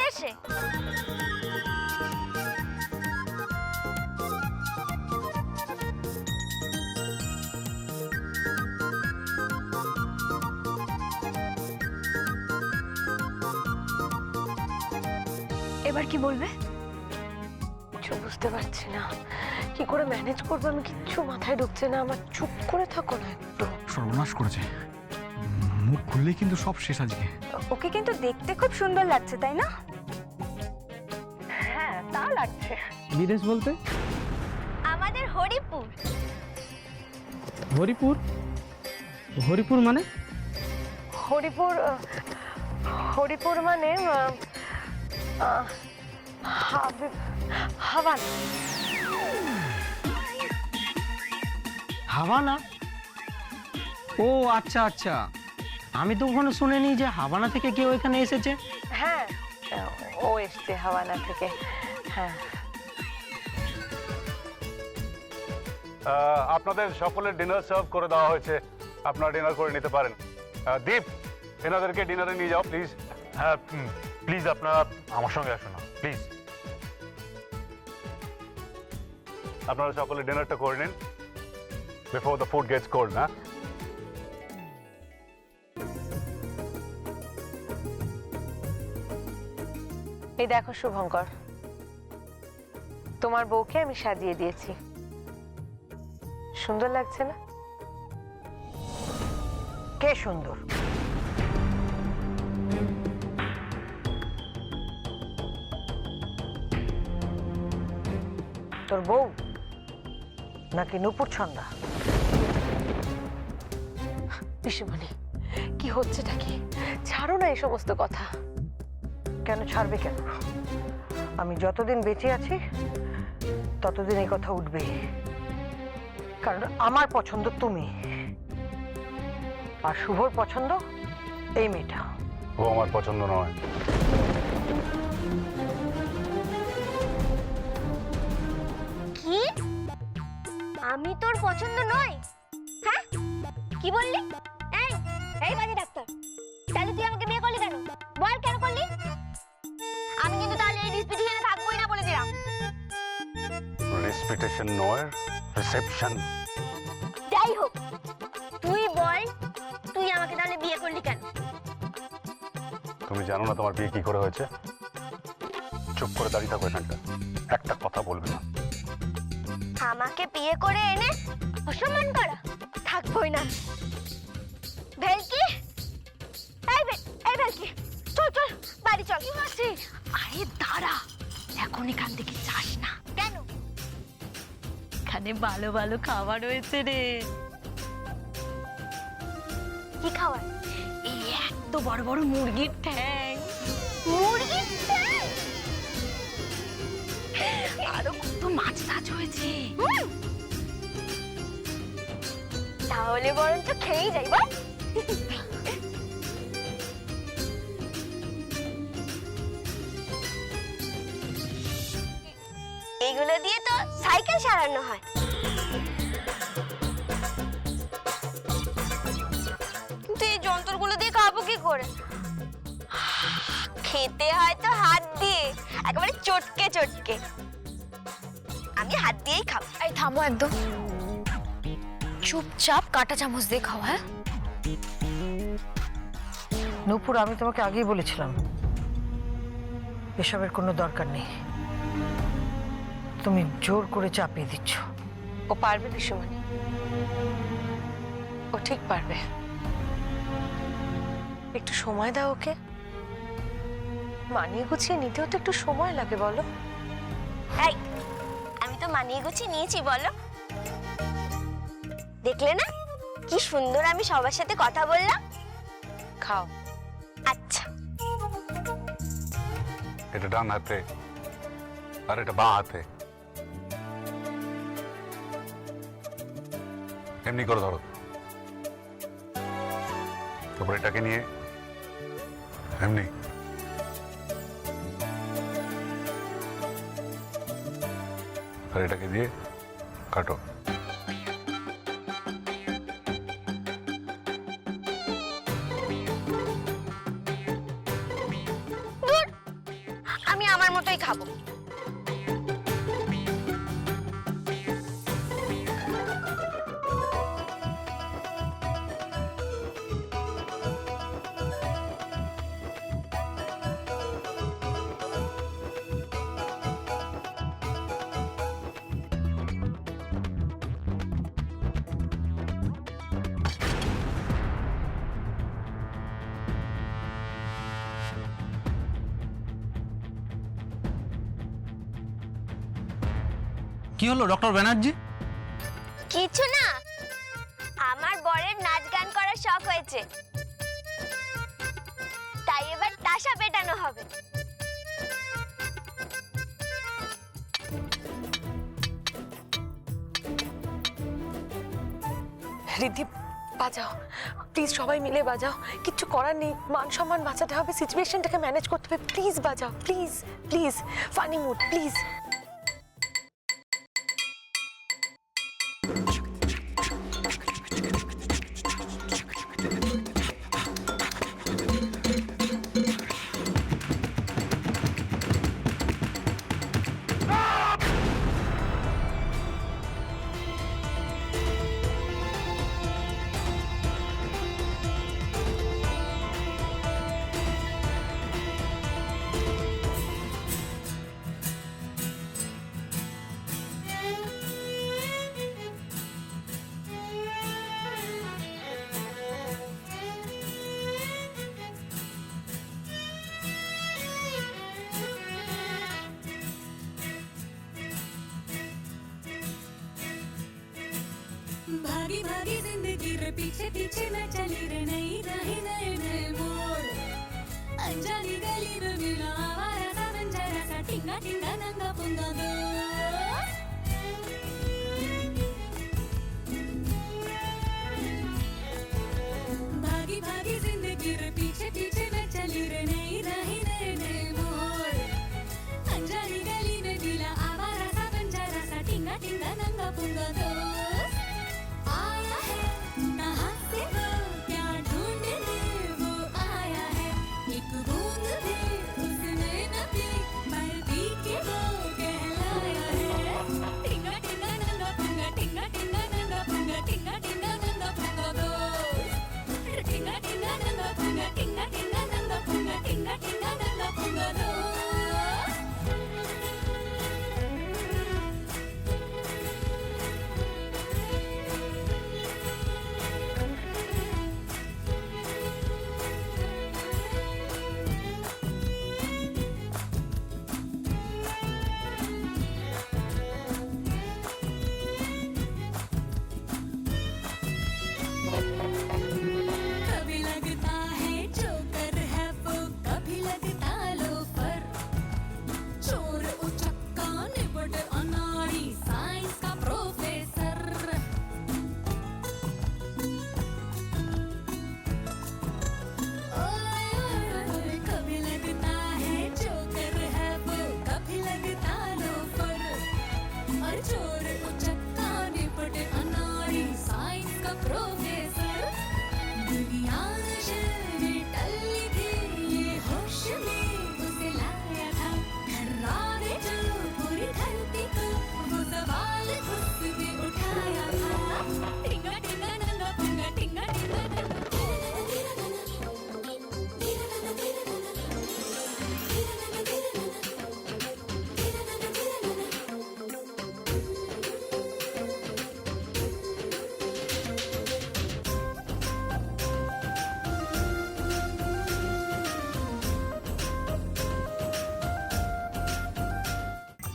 এসে। এবার কি বলবে? কিছু বুঝতে পারছি না, কি করে ম্যানেজ করবো আমি, কিচ্ছু মাথায় ঢুকছে না আমার। চুপ করে থাকো না একটু। সর্বনাশ করেছে, মুখ খুললেই কিন্তু সব শেষ আজকে। ওকে কিন্তু দেখতে খুব সুন্দর লাগছে, তাই না? হ্যাঁ তা লাগছে। বিদেশ বলতে? আমাদের হরিপুর। হরিপুর? হরিপুর মানে? হরিপুর, হরিপুর মানে হাওয়ান। হাভানা? ও আচ্ছা আচ্ছা, আমি তো ওখানে শুনিনি যে হাভানা থেকে কেউ এখানে এসেছে। হ্যাঁ ও এসছে হাওয়ানা থেকে। হ্যাঁ আপনাদের সকলের ডিনার সার্ভ করে দেওয়া হয়েছে, আপনারা ডিনার করে নিতে পারেন। দীপ, এনাদেরকে ডিনারে নিয়ে যাও প্লিজ। হ্যাঁ প্লিজ আপনারা আমার সঙ্গে আসুন না প্লিজ। আপনারা সকলে ডিনারটা করে নিন before the food gets cold. না এই দেখো শুভঙ্কর, তোমার বউকে আমি সাজিয়ে দিয়েছি, সুন্দর লাগছে না? কে সুন্দর? তোর বউ নাকি নূপুর ছন্দা? পিসিমণি কি হচ্ছেটা কি? ছাড়ো না এই সমস্ত কথা। কেন ছাড়বে কেন? আমি যতদিন বেঁচে আছি ততদিন এই কথা উঠবেই, কারণ আমার পছন্দ তুমি, আর শুভর পছন্দ এই মেয়েটা। ও আমার পছন্দ নয়। কি? আমি তোর পছন্দ নয়? হ্যাঁ কি বললি? এই এই বাজে ডাক্তার, তাহলে তুই আমাকে বিয়ে করলি কেন? বল কেন করলি? আমি কিন্তু তাহলে এই ডিসপিটিশনে থাকবোই না বলে দিলাম। রেসপিটেশন নয়, রিসেপশন। যাই হোক, তুই বল তুই আমাকে তাহলে বিয়ে করলি কেন? তুমি জানো না তোমার বিয়ে কি করে হয়েছে? চুপ করে দাঁড়িয়ে থাকো এখানটা, একটা কথা বলবে না। আমাকে বিয়ে করে এনে অসম্মান করা? থাকবোই না। ভেলকি, এই ভেলকি, চল চল বাড়ি চল। কি হচ্ছে? আরে দাঁড়া, এখন এখান থেকে যাস না। কেন? এখানে ভালো ভালো খাবার রয়েছে রে। কি খাবার? এই এত বড় বড় মুরগির ঠ্যাং, মুরগির ঠ্যাং? আরো কত মাছ টাছ হয়েছে। তাহলে বরঞ্চ খেয়েই যাই বল। এইগুলো দিয়ে তো সাইকেল সারানো হয়। কিন্তু এই যন্ত্রগুলো দিয়ে খাবো কি করে? খেতে হয় তো হাত দিয়ে, একেবারে চটকে চটকে। আমি হাত দিয়েই খাবো। এই থামো একদম, চুপচাপ কাঁটা চামচ দিয়ে খাও। হ্যাঁ নূপুর, আমি তোমাকে আগেই বলেছিলাম এসবের কোনো দরকার নেই, তুমি জোর করে চাপিয়ে দিচ্ছ। ও পারবে পিসিমণি, ও ঠিক পারবে। একটু সময় দাও ওকে, মানিয়ে গুছিয়ে নিতেও তো একটু সময় লাগে বলো। এই আমি তো মানিয়ে গুছিয়ে নিয়েছি বলো। দেখলে না কি সুন্দর আমি সবার সাথে কথা বললাম। খাও। আচ্ছা এটা ডান হাতে আর এটা বাঁ হাতে, এমনি করে ধরো, তারপর এটাকে নিয়ে এমনি, আর এটাকে দিয়ে কাটো। আমার মতোই খাবো। কি হলো ডক্টর ব্যানার্জি? কিছু না, আমার বরের নাচ গান করার শখ হয়েছে, তাই এবার তাসা পেটানো হবে। রিদ্ধি বাজাও প্লিজ, সবাই মিলে বাজাও, কিচ্ছু করার নেই, মান সম্মান বাঁচাতে হবে, সিচুয়েশনটাকে ম্যানেজ করতে হবে। প্লিজ বাজাও, please please, funny mood please. भागी भागी जिंदगी रे पीछे पीछे मैं चली रे नई राही नए नए मोड़ अनजानी गली में मिला आवारा सा बंजारा सा टिंगा टिंगा नंगा पुंगा दो भागी भागी जिंदगी रे पीछे पीछे मैं चली रे नई राही नए नए मोड़ अनजानी गली में मिला आवारा सा बंजारा सा टिंगा टिंगा नंगा पुंगा दो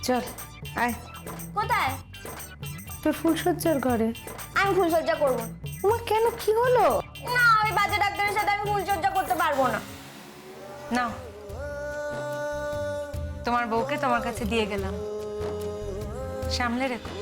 চল আয় কোথায়? তোর ফুলসজ্জার ঘরে। আমি ফুলসজ্জা করবো না। তোমার কেন, কি হলো? না, ওই বাজে ডাক্তারের সাথে আমি ফুলসজ্জা করতে পারবো না। নাও, তোমার বউকে তোমার কাছে দিয়ে গেলাম, সামলে রেখো।